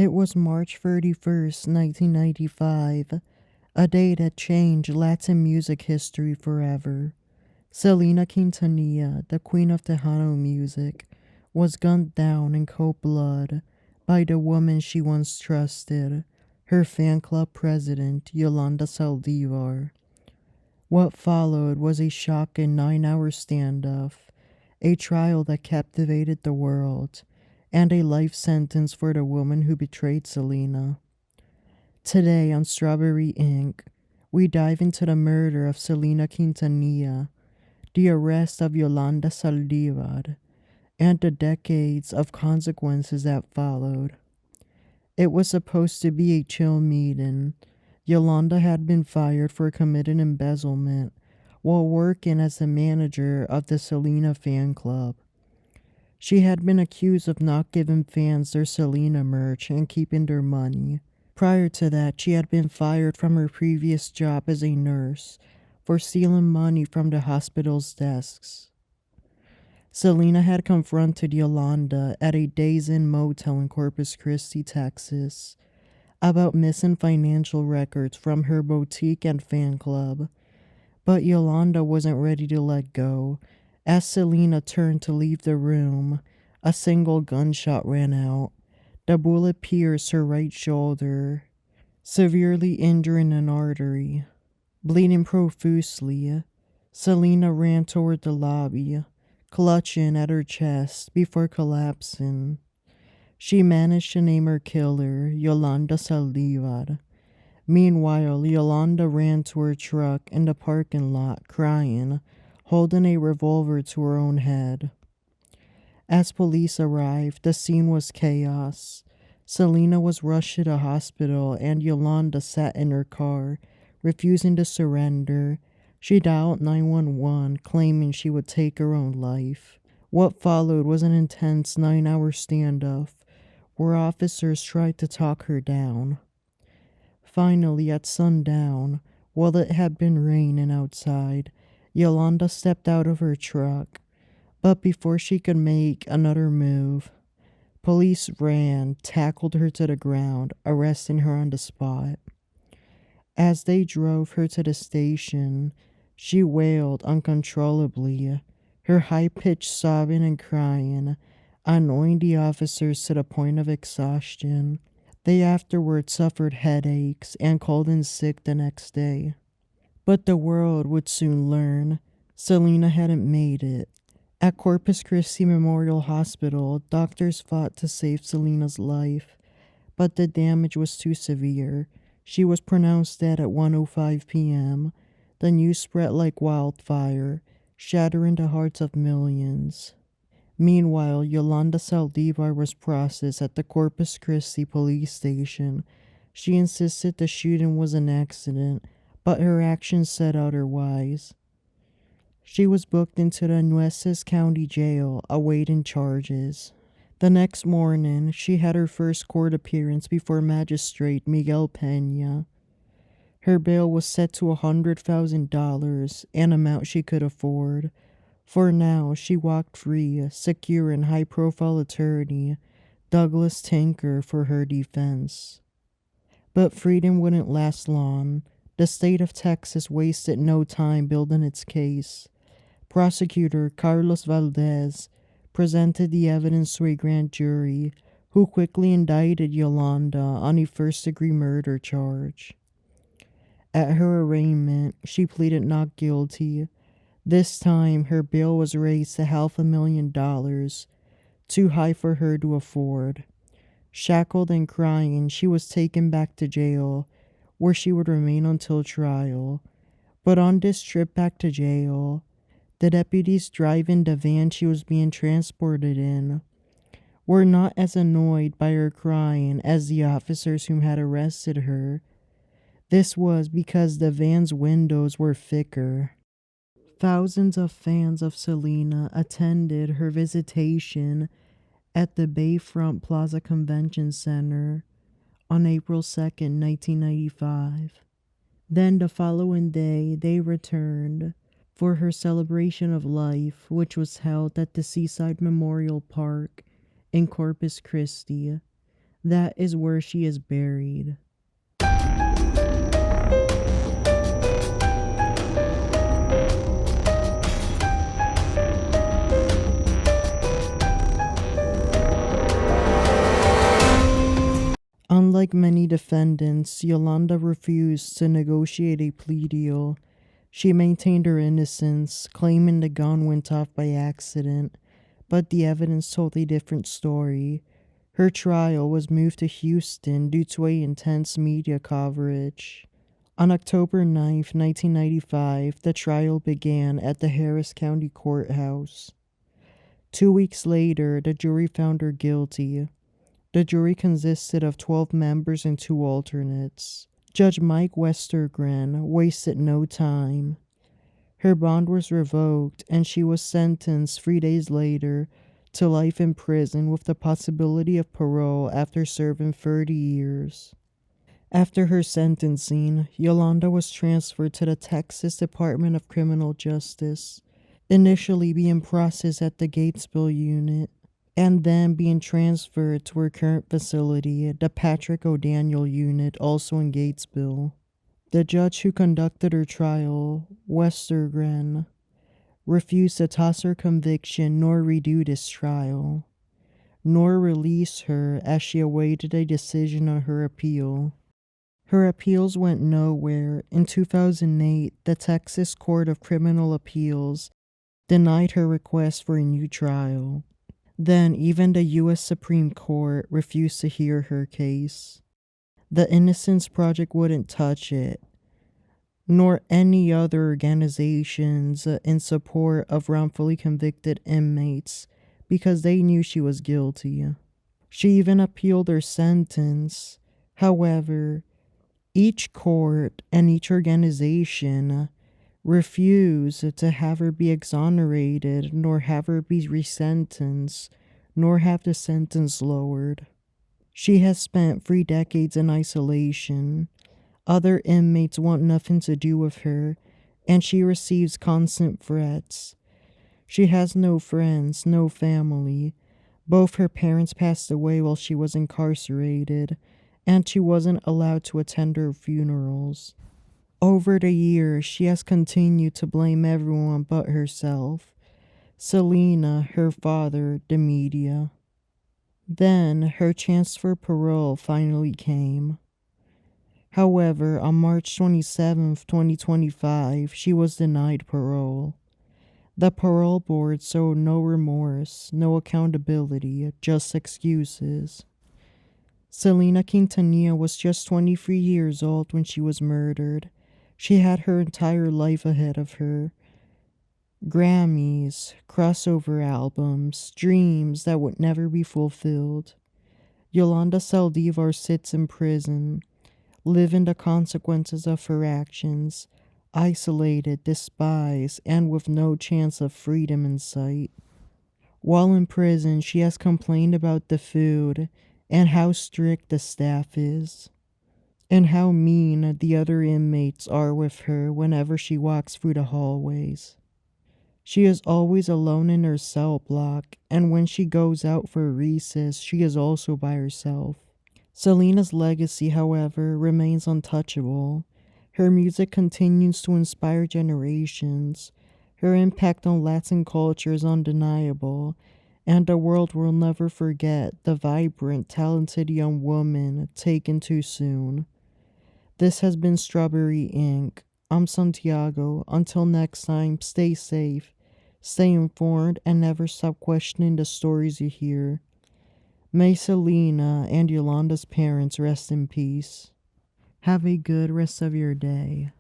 It was March 31st, 1995, a day that changed Latin music history forever. Selena Quintanilla, the Queen of Tejano music, was gunned down in cold blood by the woman she once trusted, her fan club president, Yolanda Saldívar. What followed was a shocking 9-hour standoff, a trial that captivated the world, and a life sentence for the woman who betrayed Selena. Today on Strawberry Ink., we dive into the murder of Selena Quintanilla, the arrest of Yolanda Saldívar, and the decades of consequences that followed. It was supposed to be a chill meeting. Yolanda had been fired for committing embezzlement while working as the manager of the Selena fan club. She had been accused of not giving fans their Selena merch and keeping their money. Prior to that, she had been fired from her previous job as a nurse for stealing money from the hospital's desks. Selena had confronted Yolanda at a Days Inn motel in Corpus Christi, Texas, about missing financial records from her boutique and fan club, but Yolanda wasn't ready to let go. As Selena turned to leave the room, a single gunshot rang out. The bullet pierced her right shoulder, severely injuring an artery. Bleeding profusely, Selena ran toward the lobby, clutching at her chest before collapsing. She managed to name her killer, Yolanda Saldívar. Meanwhile, Yolanda ran to her truck in the parking lot, crying, holding a revolver to her own head. As police arrived, the scene was chaos. Selena was rushed to the hospital, and Yolanda sat in her car, refusing to surrender. She dialed 911, claiming she would take her own life. What followed was an intense 9-hour standoff, where officers tried to talk her down. Finally, at sundown, while it had been raining outside, Yolanda stepped out of her truck. But before she could make another move, police ran, tackled her to the ground, arresting her on the spot. As they drove her to the station, she wailed uncontrollably, her high-pitched sobbing and crying, annoying the officers to the point of exhaustion. They afterwards suffered headaches and called in sick the next day. But the world would soon learn Selena hadn't made it. At Corpus Christi Memorial Hospital, doctors fought to save Selena's life, but the damage was too severe. She was pronounced dead at 1:05 p.m. The news spread like wildfire, shattering the hearts of millions. Meanwhile, Yolanda Saldívar was processed at the Corpus Christi police station. She insisted the shooting was an accident, but her actions said otherwise. She was booked into the Nueces County Jail, awaiting charges. The next morning, she had her first court appearance before Magistrate Miguel Peña. Her bail was set to $100,000, an amount she could afford. For now, she walked free, securing high-profile attorney Douglas Tinker for her defense. But freedom wouldn't last long. The state of Texas wasted no time building its case. Prosecutor Carlos Valdez presented the evidence to a grand jury, who quickly indicted Yolanda on a first-degree murder charge. At her arraignment, she pleaded not guilty. This time, her bail was raised to $500,000, too high for her to afford. Shackled and crying, she was taken back to jail, where she would remain until trial. But on this trip back to jail, the deputies driving the van she was being transported in were not as annoyed by her crying as the officers whom had arrested her. This was because the van's windows were thicker. Thousands of fans of Selena attended her visitation at the Bayfront Plaza Convention Center on April 2nd, 1995. Then the following day, they returned for her celebration of life, which was held at the Seaside Memorial Park in Corpus Christi. That is where she is buried. Unlike many defendants, Yolanda refused to negotiate a plea deal. She maintained her innocence, claiming the gun went off by accident, but the evidence told a different story. Her trial was moved to Houston due to a intense media coverage. On October 9th, 1995, the trial began at the Harris County Courthouse. 2 weeks later, the jury found her guilty. The jury consisted of 12 members and 2 alternates. Judge Mike Westergren wasted no time. Her bond was revoked and she was sentenced 3 days later to life in prison with the possibility of parole after serving 30 years. After her sentencing, Yolanda was transferred to the Texas Department of Criminal Justice, initially being processed at the Gatesville unit, and then being transferred to her current facility, the Patrick O'Daniel unit, also in Gatesville. The judge who conducted her trial, Westergren, refused to toss her conviction nor redo this trial, nor release her as she awaited a decision on her appeal. Her appeals went nowhere. In 2008, the Texas Court of Criminal Appeals denied her request for a new trial. Then, even the U.S. Supreme Court refused to hear her case. The Innocence Project wouldn't touch it, nor any other organizations in support of wrongfully convicted inmates, because they knew she was guilty. She even appealed her sentence. However, each court and each organization refused to have her be exonerated, nor have her be resentenced, nor have the sentence lowered. She has spent 3 decades in isolation. Other inmates want nothing to do with her, and she receives constant threats. She has no friends, no family. Both her parents passed away while she was incarcerated, and she wasn't allowed to attend her funerals. Over the years, she has continued to blame everyone but herself. Selena, her father, the media. Then, her chance for parole finally came. However, on March 27th, 2025, she was denied parole. The parole board showed no remorse, no accountability, just excuses. Selena Quintanilla was just 23 years old when she was murdered. She had her entire life ahead of her. Grammys, crossover albums, dreams that would never be fulfilled. Yolanda Saldívar sits in prison, living the consequences of her actions, isolated, despised, and with no chance of freedom in sight. While in prison, she has complained about the food and how strict the staff is, and how mean the other inmates are with her whenever she walks through the hallways. She is always alone in her cell block, and when she goes out for recess, she is also by herself. Selena's legacy, however, remains untouchable. Her music continues to inspire generations. Her impact on Latin culture is undeniable, and the world will never forget the vibrant, talented young woman taken too soon. This has been Strawberry Ink. I'm Santiago. Until next time, stay safe, stay informed, and never stop questioning the stories you hear. May Selena and Yolanda's parents rest in peace. Have a good rest of your day.